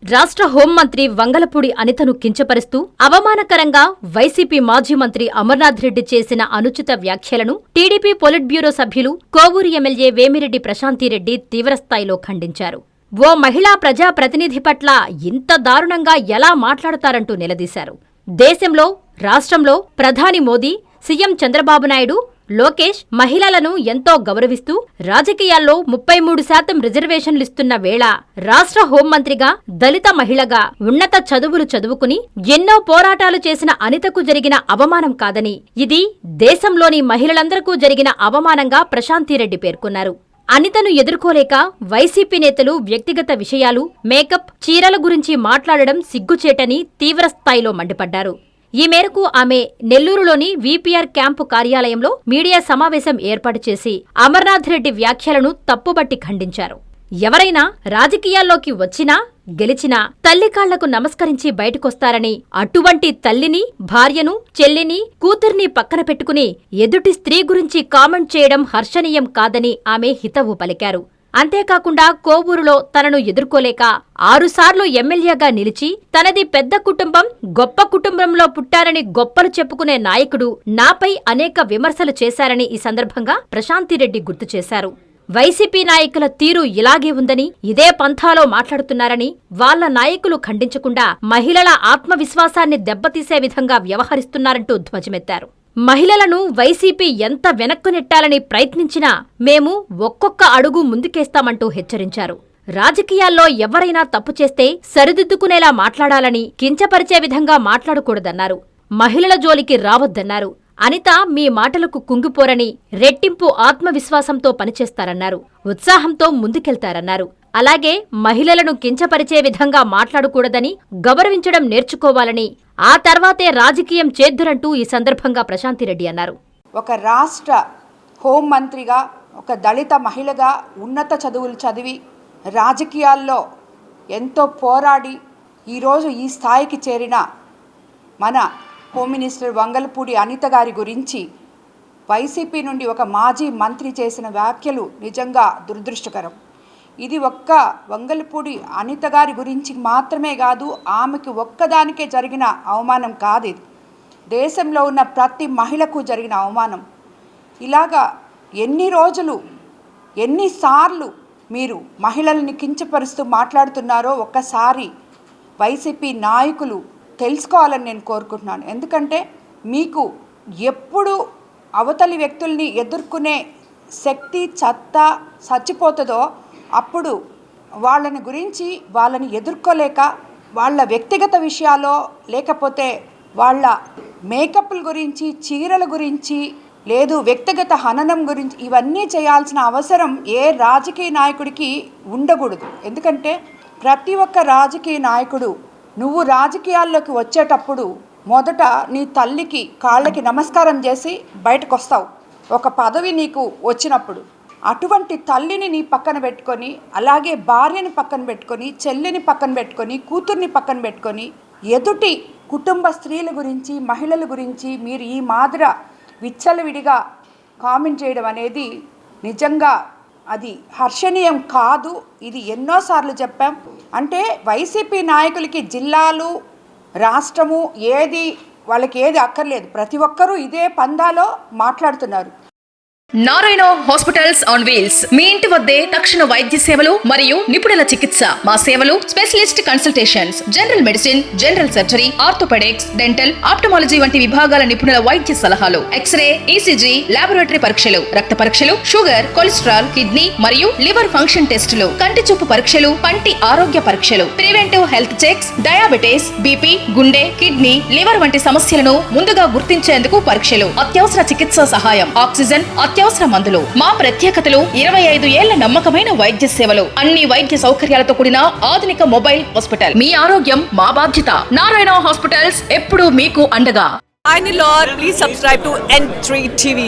రాష్ట్ర హోంమంత్రి వంగలపూడి అనితను కించపరుస్తూ అవమానకరంగా వైసీపీ మాజీ మంత్రి అమర్నాథ్ రెడ్డి చేసిన అనుచిత వ్యాఖ్యలను టీడీపీ పొలిట్ బ్యూరో సభ్యులు కోవూరు ఎమ్మెల్యే వేమిరెడ్డి ప్రశాంతిరెడ్డి తీవ్రస్థాయిలో ఖండించారు. ఓ మహిళా ప్రజాప్రతినిధి పట్ల ఇంత దారుణంగా ఎలా మాట్లాడతారంటూ నిలదీశారు. దేశంలో, రాష్ట్రంలో ప్రధాని మోదీ, సీఎం చంద్రబాబు నాయుడు, లోకేష్ మహిళలను ఎంతో గౌరవిస్తూ రాజకీయాల్లో 33% రిజర్వేషన్లిస్తున్న వేళ రాష్ట్ర హోంమంత్రిగా, దళిత మహిళగా ఉన్నత చదువులు చదువుకుని ఎన్నో పోరాటాలు చేసిన అనితకు జరిగిన అవమానం కాదని, ఇది దేశంలోని మహిళలందరికీ జరిగిన అవమానంగా ప్రశాంతిరెడ్డి పేర్కొన్నారు. అనితను ఎదుర్కోలేక వైసీపీ నేతలు వ్యక్తిగత విషయాలు, మేకప్, చీరల గురించి మాట్లాడడం సిగ్గుచేటని తీవ్రస్థాయిలో మండిపడ్డారు. ఈ మేరకు ఆమె నెల్లూరులోని వీపీఆర్ క్యాంపు కార్యాలయంలో మీడియా సమావేశం ఏర్పాటు చేసి అమర్నాథ్ రెడ్డి వ్యాఖ్యలను తప్పుబట్టి ఖండించారు. ఎవరైనా రాజకీయాల్లోకి వచ్చినా, గెలిచినా తల్లికాళ్లకు నమస్కరించి బయటకొస్తారని, అటువంటి తల్లిని, భార్యను, చెల్లిని, కూతుర్ని పక్కన పెట్టుకుని ఎదుటి స్త్రీ గురించి కామెంట్ చేయడం హర్షణీయం కాదని ఆమె హితవు పలికారు. అంతేకాకుండా కోవూరులో తనను ఎదుర్కోలేక 6 సార్లు ఎమ్మెల్యేగా నిలిచి తనది పెద్ద కుటుంబం, గొప్ప కుటుంబంలో పుట్టారని గొప్పలు చెప్పుకునే నాయకుడు నాపై అనేక విమర్శలు చేశారని ఈ సందర్భంగా ప్రశాంతిరెడ్డి గుర్తు చేశారు. వైసీపీ నాయకుల తీరు ఇలాగే ఉందని, ఇదే పంథాలో మాట్లాడుతున్నారని, వాళ్ల నాయకులు ఖండించకుండా మహిళల ఆత్మవిశ్వాసాన్ని దెబ్బతీసే విధంగా వ్యవహరిస్తున్నారంటూ ధ్వజమెత్తారు. మహిళలను వైసీపీ ఎంత వెనక్కు నెట్టాలని ప్రయత్నించినా మేము ఒక్కొక్క అడుగు ముందుకేస్తామంటూ హెచ్చరించారు. రాజకీయాల్లో ఎవరైనా తప్పు చేస్తే సరిదిద్దుకునేలా మాట్లాడాలని, కించపరిచే విధంగా మాట్లాడకూడదన్నారు. మహిళల జోలికి రావద్దన్నారు. అనిత మీ మాటలకు కుంగిపోరని, రెట్టింపు ఆత్మవిశ్వాసంతో పనిచేస్తారన్నారు. ఉత్సాహంతో ముందుకెళ్తారన్నారు. అలాగే మహిళలను కించపరిచే విధంగా మాట్లాడకూడదని, గౌరవించడం నేర్చుకోవాలని, ఆ తర్వాతే రాజకీయం చేద్దురంటూ ఈ సందర్భంగా ప్రశాంతిరెడ్డి అన్నారు. ఒక రాష్ట్ర హోంమంత్రిగా, ఒక దళిత మహిళగా ఉన్నత చదువులు చదివి రాజకీయాల్లో ఎంతో పోరాడి ఈరోజు ఈ స్థాయికి చేరిన మన హోమ్ మినిస్టర్ వంగలపూడి అనిత గారి గురించి వైసీపీ నుండి ఒక మాజీ మంత్రి చేసిన వ్యాఖ్యలు నిజంగా దురదృష్టకరం. ఇది ఒక్క వంగలపూడి అనిత గారి గురించి మాత్రమే కాదు, ఆమెకు ఒక్కదానికే జరిగిన అవమానం కాదు. ఇది దేశంలో ఉన్న ప్రతి మహిళకు జరిగిన అవమానం. ఇలాగా ఎన్ని రోజులు, ఎన్నిసార్లు మీరు మహిళల్ని కించపరుస్తూ మాట్లాడుతున్నారో ఒక్కసారి వైసీపీ నాయకులు తెలుసుకోవాలని నేను కోరుకుంటున్నాను. ఎందుకంటే మీకు ఎప్పుడు అవతలి వ్యక్తుల్ని ఎదుర్కొనే శక్తి చచ్చిపోతుందో అప్పుడు వాళ్ళని ఎదుర్కోలేక వాళ్ళ వ్యక్తిగత విషయాలో, లేకపోతే వాళ్ళ మేకప్ల గురించి, చీరల గురించి, లేదు వ్యక్తిగత హననం గురించి ఇవన్నీ చేయాల్సిన అవసరం ఏ రాజకీయ నాయకుడికి ఉండకూడదు. ఎందుకంటే ప్రతి ఒక్క రాజకీయ నాయకుడు నువ్వు రాజకీయాల్లోకి వచ్చేటప్పుడు మొదట నీ తల్లికి కాళ్ళకి నమస్కారం చేసి బయటకు వస్తావు. ఒక పదవి నీకు వచ్చినప్పుడు అటువంటి తల్లిని నీ పక్కన పెట్టుకొని, అలాగే భార్యని పక్కన పెట్టుకొని, చెల్లిని పక్కన పెట్టుకొని, కూతుర్ని పక్కన పెట్టుకొని ఎదుటి కుటుంబ స్త్రీల గురించి, మహిళల గురించి మీరు ఈ మాదిర విచ్చలవిడిగా కామెంట్ చేయడం అనేది నిజంగా అది హర్షణీయం కాదు. ఇది ఎన్నోసార్లు చెప్పాం. అంటే వైసీపీ నాయకులకి జిల్లాలు, రాష్ట్రము వాళ్ళకి ఏది అక్కర్లేదు. ప్రతి ఒక్కరూ ఇదే పందాలో మాట్లాడుతున్నారు. నారాయణ హాస్పిటల్స్ ఆన్ వీల్స్ మీ ఇంటి వద్దే తక్షణ వైద్య సేవలు మరియు నిపుణుల చికిత్స. మా సేవలు specialist consultations, general medicine, general surgery, orthopaedics, dental, ophthalmology వంటి విభాగాల నిపుణుల వైద్య సలహాలు, ఎక్స్రే, ఈసీజీ, లాబొరేటరీ పరీక్షలు, రక్త పరీక్షలు, షుగర్, కొలెస్ట్రాల్, కిడ్నీ మరియు లివర్ ఫంక్షన్ టెస్టులు, కంటి చూపు పరీక్షలు, పంటి ఆరోగ్య పరీక్షలు, preventive health checks, diabetes, BP, గుండె, కిడ్నీ, లివర్ వంటి సమస్యలను ముందుగా గుర్తించేందుకు పరీక్షలు, అత్యవసర చికిత్స సహాయం, ఆక్సిజన్, అత్యవసర మందులు. మా ప్రత్యేకతలు 25 ఏళ్ల నమ్మకమైన వైద్య సేవలు, అన్ని వైద్య సౌకర్యాలతో కూడిన ఆధునిక మొబైల్ హాస్పిటల్. మీ ఆరోగ్యం మా బాధ్యత. నారాయణ హాస్పిటల్స్ ఎప్పుడూ మీకు అండగా. Please subscribe to N3 TV.